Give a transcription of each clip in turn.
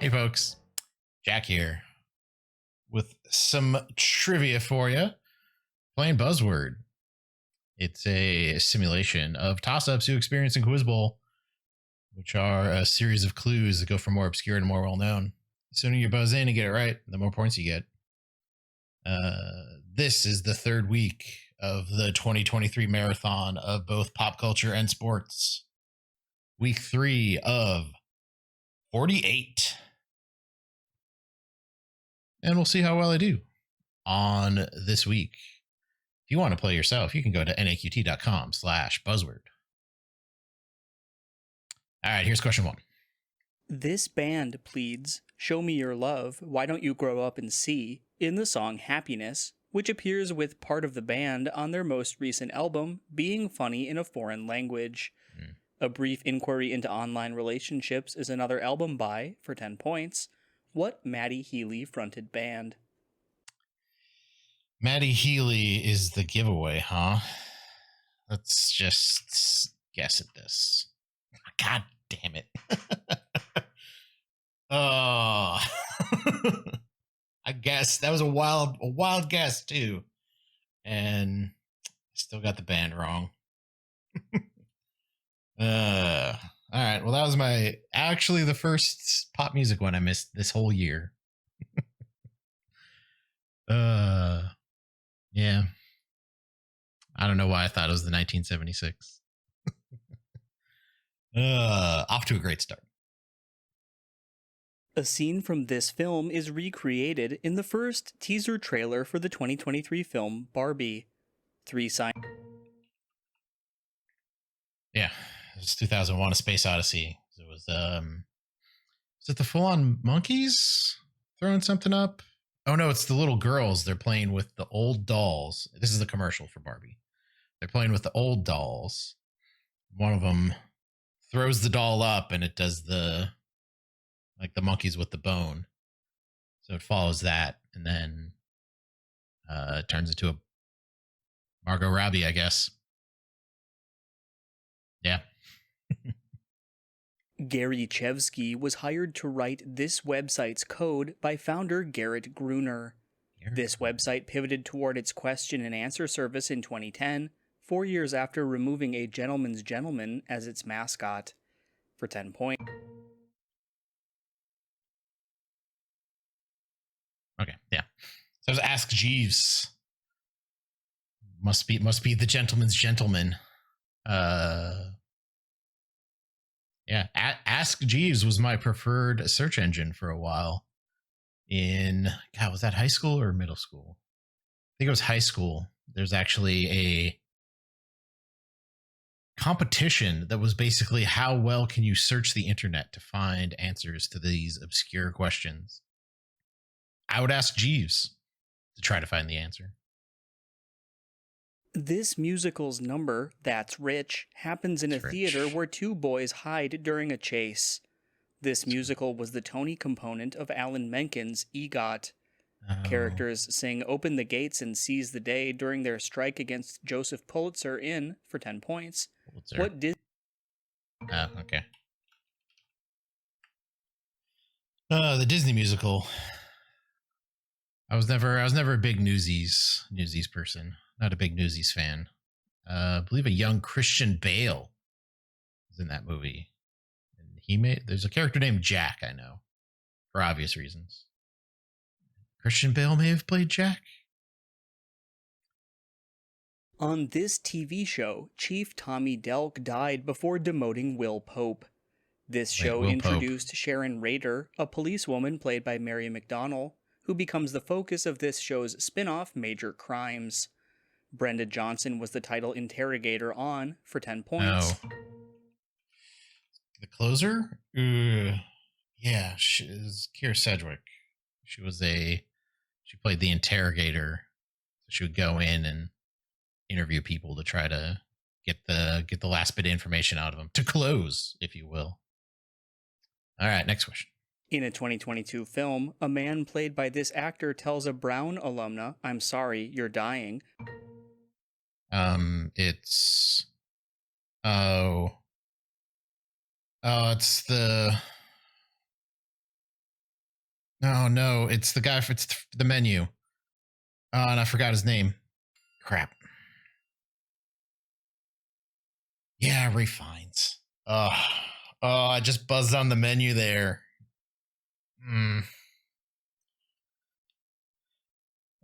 Hey folks, Jack here with some trivia for you. Playing Buzzword. It's a simulation of toss-ups you experience in Quiz Bowl, which are a series of clues that go from more obscure to more well-known. The sooner you buzz in and get it right, the more points you get. This is the third week of the 2023 marathon of both pop culture and sports. Week 3 of 48. And we'll see how well I do on this week. If you want to play yourself, you can go to naqt.com/buzzword. All right, here's question 1. This band pleads, "Show me your love, why don't you grow up and see," in the song Happiness, which appears with part of the band on their most recent album, Being Funny in a Foreign Language. A Brief Inquiry into Online Relationships is another album by, for 10 points. What Maddie Healy fronted band? Maddie Healy is the giveaway, huh? Let's just guess at this. God damn it. Oh. I guess that was a wild guess too. And I still got the band wrong. All right. Well, that was actually the first pop music one I missed this whole year. Yeah. I don't know why I thought it was the 1976. Off to a great start. A scene from this film is recreated in the first teaser trailer for the 2023 film Barbie. 3 signs. Yeah, it was 2001: A Space Odyssey. It was is it the full-on monkeys throwing something up? Oh no, it's the little girls. They're playing with the old dolls. This is the commercial for Barbie. They're playing with the old dolls. One of them throws the doll up, and it does the monkeys with the bone. So it follows that, and then it turns into a Margot Robbie, I guess. Yeah. Gary Chevsky was hired to write this website's code by founder Garrett Gruner. This website pivoted toward its question and answer service in 2010, 4 years after removing a gentleman's gentleman as its mascot. For 10 points. Okay, yeah. So it was Ask Jeeves. Must be the gentleman's gentleman. Yeah, Ask Jeeves was my preferred search engine for a while. Was that high school or middle school? I think it was high school. There's actually a competition that was basically how well can you search the internet to find answers to these obscure questions. I would ask Jeeves to try to find the answer. This musical's number, That's Rich, happens in a theater where 2 boys hide during a chase. This musical was the Tony component of Alan Menken's EGOT. Characters sing Open the Gates and Seize the Day during their strike against Joseph Pulitzer in, for 10 points. What did... Okay. The Disney musical. I was never a big Newsies person. Not a big Newsies fan. I believe a young Christian Bale was in that movie. And there's a character named Jack, I know, for obvious reasons. Christian Bale may have played Jack. On this TV show, Chief Tommy Delk died before demoting Will Pope. This show introduced Sharon Rader, a policewoman played by Mary McDonnell, who becomes the focus of this show's spin-off Major Crimes. Brenda Johnson was the title interrogator on, for 10 points. Oh. The closer? Yeah, she is Keira Sedgwick. She played the interrogator. So she would go in and interview people to try to get the last bit of information out of them. To close, if you will. All right, next question. In a 2022 film, a man played by this actor tells a Brown alumna, "I'm sorry, you're dying." It's it's the Oh no, it's the guy. It's the menu. Oh, and I forgot his name. Crap. Yeah, Ray Fiennes. Oh, I just buzzed on the menu there.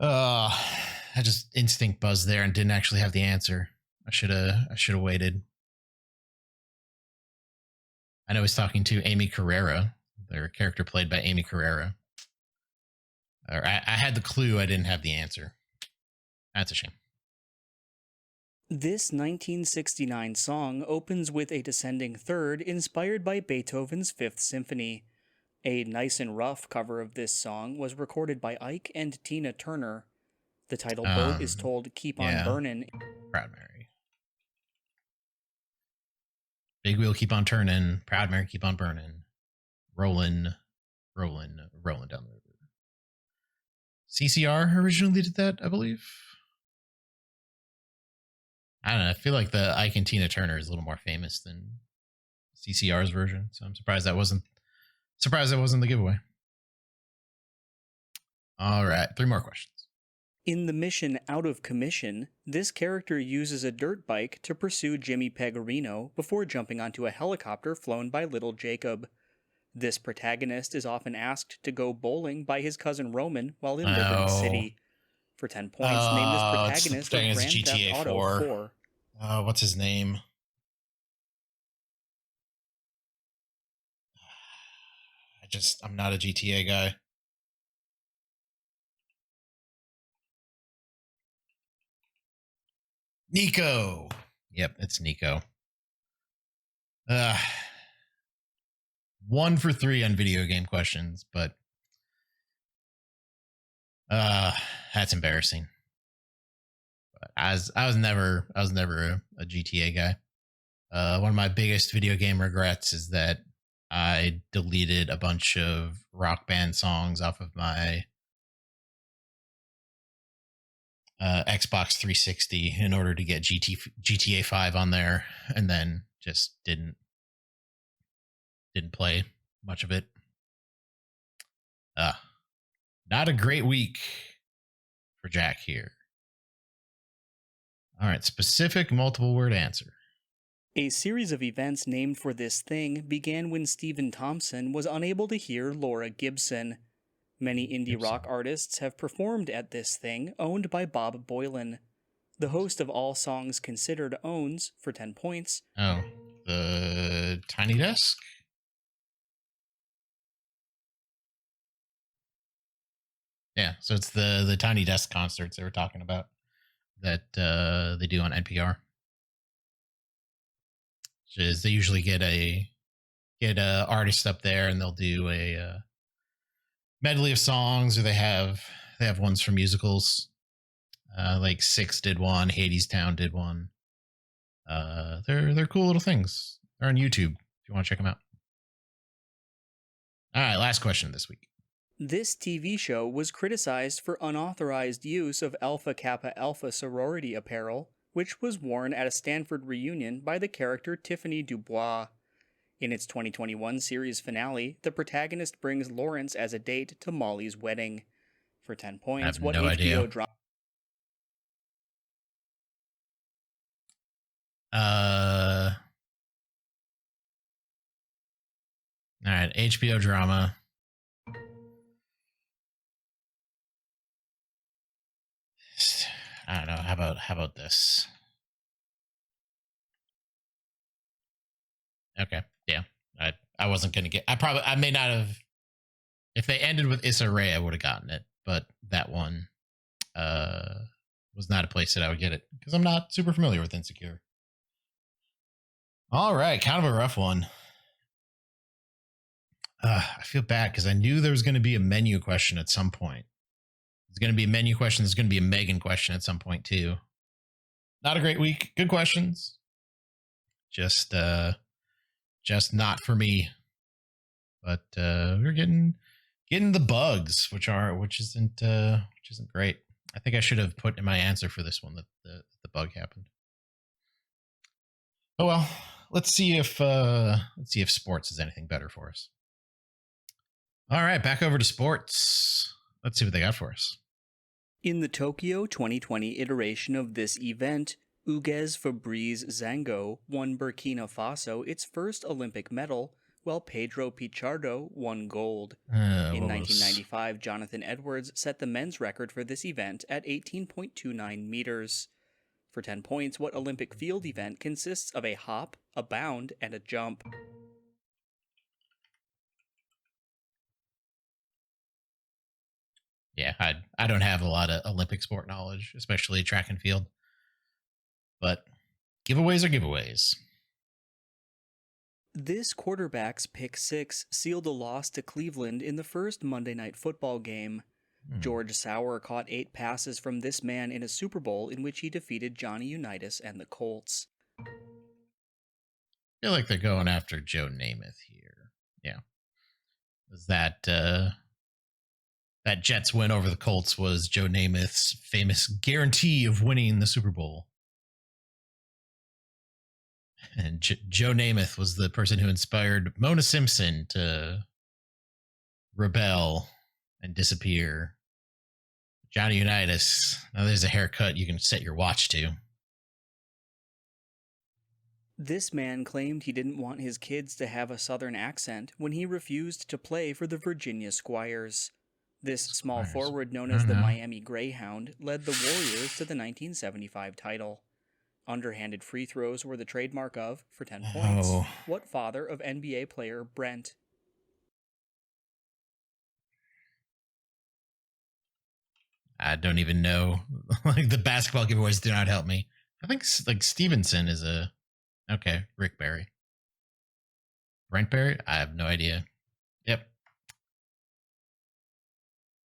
Uh, I just instinct buzzed there and didn't actually have the answer. I should have waited. I know he's talking to Amy Carrera, their character played by Amy Carrera. I had the clue, I didn't have the answer. That's a shame. This 1969 song opens with a descending third inspired by Beethoven's Fifth Symphony. A Nice and Rough cover of this song was recorded by Ike and Tina Turner. The title boat is told Keep on Burnin'. Proud Mary. Big wheel keep on turning. Proud Mary keep on burning. Rolling down the river. CCR originally did that, I believe. I don't know. I feel like the Ike and Tina Turner is a little more famous than CCR's version, so I'm surprised that wasn't the giveaway. All right, 3 more questions. In the mission Out of Commission, this character uses a dirt bike to pursue Jimmy Pecorino before jumping onto a helicopter flown by Little Jacob. This protagonist is often asked to go bowling by his cousin Roman while in Liberty City. For 10 points, name this protagonist of Grand GTA Theft Auto 4. What's his name? I'm not a GTA guy. Nico. Yep, it's Nico. 1 for 3 on video game questions, but that's embarrassing. But I was never a GTA guy. One of my biggest video game regrets is that I deleted a bunch of Rock Band songs off of my Xbox 360 in order to get GTA 5 on there, and then just didn't play much of it. Not a great week for Jack here. All right, specific multiple word answer. A series of events named for this thing began when Stephen Thompson was unable to hear Laura Gibson. Many indie rock artists have performed at this thing, owned by Bob Boylan. The host of All Songs Considered owns, for 10 points... Oh, the Tiny Desk? Yeah, so it's the Tiny Desk concerts they were talking about that they do on NPR. Which is they usually get a artist up there and they'll do a medley of songs, or they have ones from musicals. Like Six did one, Hadestown did one. They're cool little things. They're on YouTube if you want to check them out. All right, last question this week. This TV show was criticized for unauthorized use of Alpha Kappa Alpha sorority apparel, which was worn at a Stanford reunion by the character Tiffany Dubois. In its 2021 series finale, the protagonist brings Lawrence as a date to Molly's wedding. For 10 points, what HBO drama? All right, HBO drama. I don't know. How about this? Okay. Yeah. I wasn't gonna get. I may not have. If they ended with Issa Rae, I would have gotten it. But that one was not a place that I would get it because I'm not super familiar with Insecure. All right, kind of a rough one. I feel bad because I knew there was going to be a menu question at some point. There's going to be a menu question. There's going to be a Megan question at some point too. Not a great week. Good questions. Just not for me. But we're getting the bugs, which isn't great. I think I should have put in my answer for this one that the bug happened. Oh well, let's see if sports is anything better for us. All right, back over to sports. Let's see what they got for us. In the Tokyo 2020 iteration of this event, Hugues Fabrice Zango won Burkina Faso its first Olympic medal, while Pedro Pichardo won gold. In 1995, Jonathan Edwards set the men's record for this event at 18.29 meters. For 10 points, what Olympic field event consists of a hop, a bound, and a jump? Yeah, I don't have a lot of Olympic sport knowledge, especially track and field. But giveaways are giveaways. This quarterback's pick six sealed a loss to Cleveland in the first Monday Night Football game. George Sauer caught 8 passes from this man in a Super Bowl in which he defeated Johnny Unitas and the Colts. I feel like they're going after Joe Namath here. Yeah. Was that Jets win over the Colts was Joe Namath's famous guarantee of winning the Super Bowl. And Joe Namath was the person who inspired Mona Simpson to rebel and disappear. Johnny Unitas, now there's a haircut you can set your watch to. This man claimed he didn't want his kids to have a southern accent when he refused to play for the Virginia Squires. This small forward, known as the Miami Greyhound, led the Warriors to the 1975 title. Underhanded free throws were the trademark of, for 10 points, what father of NBA player Brent? I don't even know. Like, the basketball giveaways do not help me. I think like Stevenson is a okay. Rick Barry, Brent Barry. I have no idea. Yep,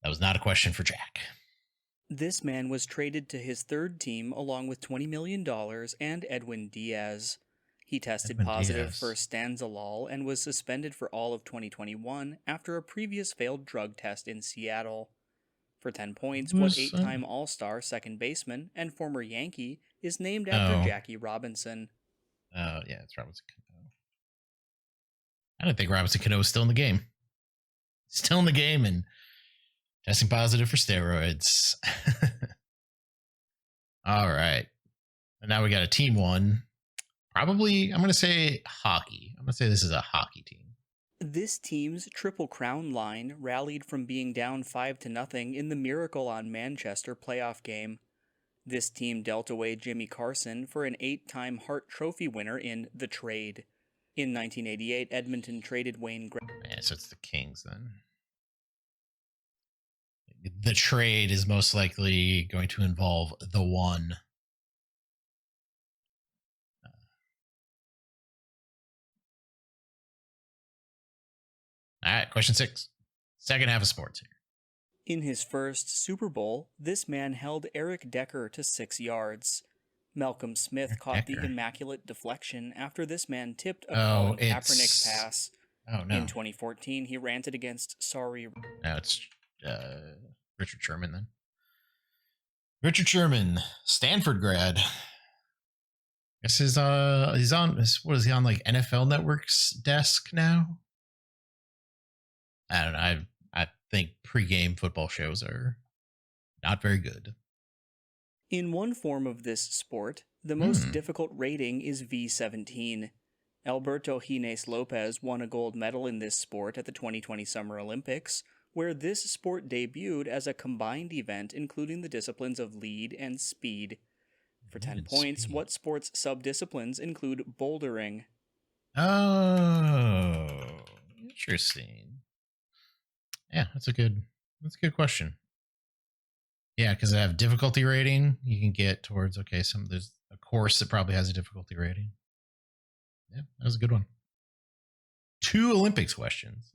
that was not a question for Jack. This man was traded to his third team along with $20 million and Edwin Diaz. He tested positive for stanzolol and was suspended for all of 2021 after a previous failed drug test in Seattle. For 10 points, what 8-time All-Star second baseman and former Yankee is named after Jackie Robinson? Oh, yeah, it's Robinson Cano. I don't think Robinson Cano is still in the game. Still in the game and testing positive for steroids. All right. And now we got a team one. Probably, I'm going to say hockey. I'm going to say this is a hockey team. This team's Triple Crown line rallied from being down 5-0 in the Miracle on Manchester playoff game. This team dealt away Jimmy Carson for an 8-time Hart Trophy winner in The Trade. In 1988, Edmonton traded Wayne Gretzky. Yeah, so it's the Kings then. The trade is most likely going to involve the one. All right, question 6. Second half of sports here. In his first Super Bowl, this man held Eric Decker to 6 yards. Malcolm Smith caught the immaculate deflection after this man tipped a Colin Kaepernick pass. Oh, no. In 2014, he ranted against sorry. No, it's Richard Sherman then. Richard Sherman, Stanford grad. Guess he's on, what is he on, like NFL Network's desk now? I don't know. I think pregame football shows are not very good. In one form of this sport, the most difficult rating is V17. Alberto Gines Lopez won a gold medal in this sport at the 2020 Summer Olympics, where this sport debuted as a combined event including the disciplines of lead and speed. For 10 points, what sports sub-disciplines include bouldering? Oh, interesting. Yeah, that's a good question. Yeah, because I have difficulty rating. You can get towards, there's a course that probably has a difficulty rating. Yeah, that was a good one. 2 Olympics questions.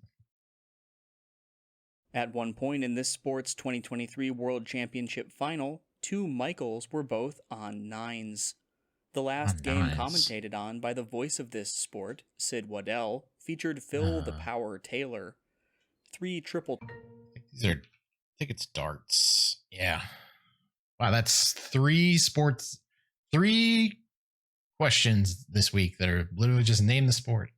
At one point in this sport's 2023 World Championship final, 2 Michaels were both on 9s. The last game commentated on by the voice of this sport, Sid Waddell, featured Phil the Power Taylor. 3 triple. I think it's darts. Yeah. Wow, that's 3 sports, 3 questions this week that are literally just name the sport.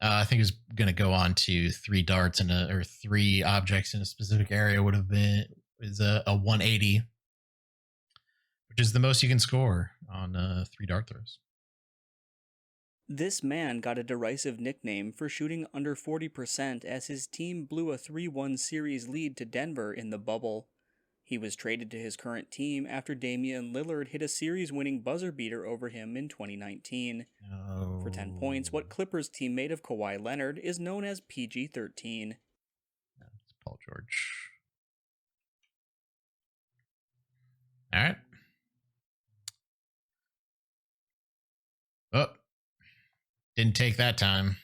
I think it was going to go on to 3 darts or 3 objects in a specific area would have been is a 180, which is the most you can score on 3 dart throws. This man got a derisive nickname for shooting under 40% as his team blew a 3-1 series lead to Denver in the bubble. He was traded to his current team after Damian Lillard hit a series-winning buzzer beater over him in 2019. For 10 points, what Clippers teammate of Kawhi Leonard is known as PG-13? That's Paul George. All right. Oh, didn't take that time.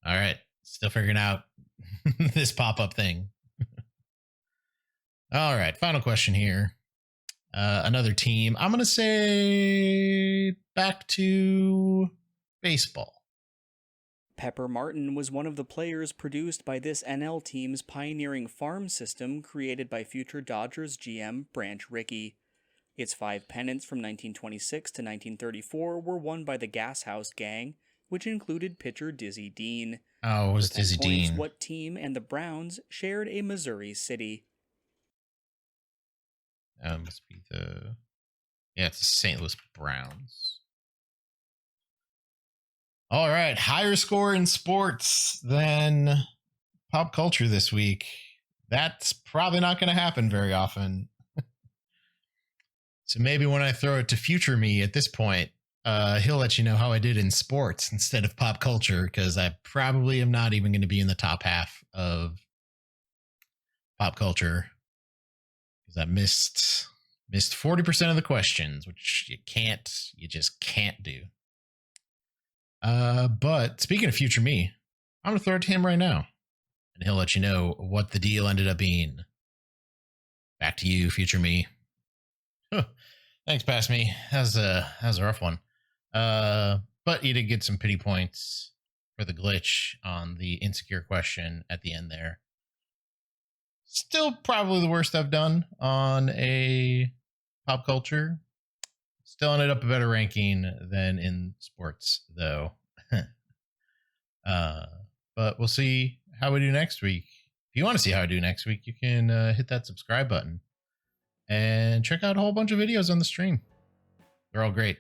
All right. Still figuring out this pop-up thing. All right. Final question here. Another team. I'm going to say back to baseball. Pepper Martin was one of the players produced by this NL team's pioneering farm system created by future Dodgers GM Branch Rickey. Its 5 pennants from 1926 to 1934 were won by the Gas House Gang, which included pitcher Dizzy Dean. Oh, it was Dizzy Dean. What team and the Browns shared a Missouri city? Must be it's the St. Louis Browns. All right, higher score in sports than pop culture this week. That's probably not going to happen very often. So maybe when I throw it to future me at this point, he'll let you know how I did in sports instead of pop culture, because I probably am not even going to be in the top half of pop culture. I missed 40% of the questions, which you just can't do. But speaking of future me, I'm going to throw it to him right now, and he'll let you know what the deal ended up being. Back to you, future me. Huh. Thanks, past me. That was a rough one. But you did get some pity points for the glitch on the insecure question at the end there. Still probably the worst I've done on a pop culture. Still ended up a better ranking than in sports, though. But we'll see how we do next week. If you want to see how I do next week, you can hit that subscribe button and check out a whole bunch of videos on the stream. They're all great.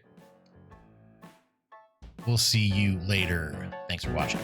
We'll see you later. Thanks for watching.